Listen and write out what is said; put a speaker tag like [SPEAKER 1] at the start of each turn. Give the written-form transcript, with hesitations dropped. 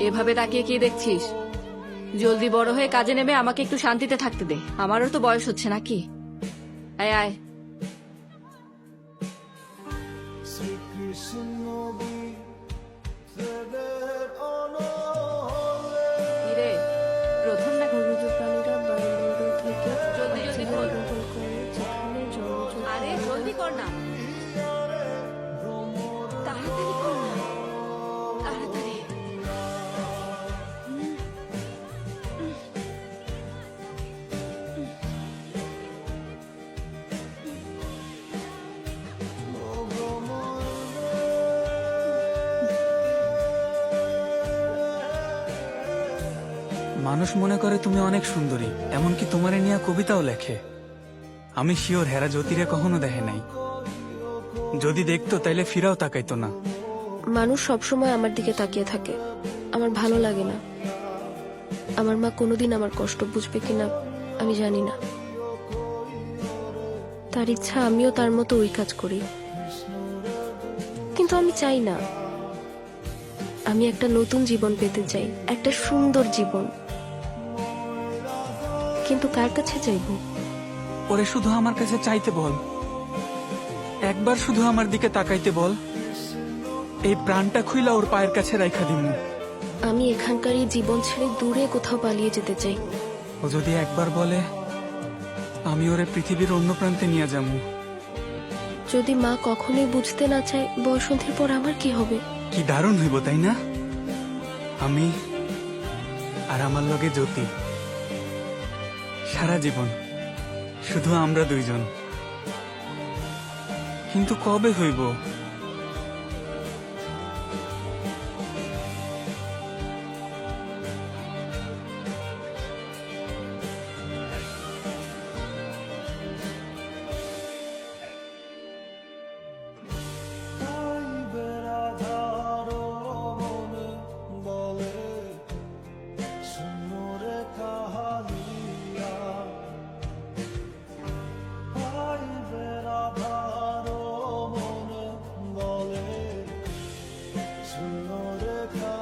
[SPEAKER 1] এভাবে তাকিয়ে কি দেখছিস? জলদি বড় হয়ে কাজে নেমে আমাকে একটু শান্তিতে থাকতে দে। আমারও তো বয়স হচ্ছে নাকি। আয় আয়। কিরে, প্রথম না?
[SPEAKER 2] খনিজ প্রাণীরা বায়ুমণ্ডল থেকে
[SPEAKER 1] জলদি জলদি
[SPEAKER 2] অক্সিজেন
[SPEAKER 1] কর।
[SPEAKER 2] গ্রহণ করে, যেখানে জলজ
[SPEAKER 1] আরে
[SPEAKER 2] প্রাণীরা
[SPEAKER 1] জলদি কর না, তাড়াতাড়ি কর না, তাড়াতাড়ি।
[SPEAKER 3] মানুষ মনে করে তুমি অনেক সুন্দরী, এমনকি তোমারে নিয়ে কবিতাও লেখে। আমি শিওর হেরা জ্যোতিরে কখনো দেখে নাই। যদি দেখতো তাইলে ফিরাও তাকাইতো না।
[SPEAKER 2] মানুষ সবসময় আমার দিকে তাকিয়ে থাকে, আমার ভালো লাগে না। আমার মা কোনোদিন আমার কষ্ট বুঝবে কিনা আমি জানি না। তার ইচ্ছা আমিও তার মতো ওই কাজ করি, কিন্তু আমি চাই না। আমি একটা নতুন জীবন পেতে চাই, একটা সুন্দর জীবন। কিন্তু কার কাছে চাইবো?
[SPEAKER 3] ওরে শুধু আমার কাছে চাইতে বল, একবার শুধু আমার দিকে তাকাইতে বল। এই প্রাণটা খুইলা ওর পায়ের কাছে রাইখা দিমু।
[SPEAKER 2] আমি এখানকার এই জীবন ছেড়ে দূরে কোথাও পালিয়ে যেতে চাই।
[SPEAKER 3] ও যদি একবার বলে, আমি ওরে পৃথিবীর অন্য প্রান্তে নিয়ে যাবো।
[SPEAKER 2] যদি মা কখনোই বুঝতে না চায়, বয়সন্ধির পর আমার কি হবে?
[SPEAKER 3] কি দারুণ হইব তাই না? আমি আর আমার লগে জ্যোতি, সারা জীবন শুধু আমরা দুইজন। কিন্তু কবে হইব?
[SPEAKER 4] Sonore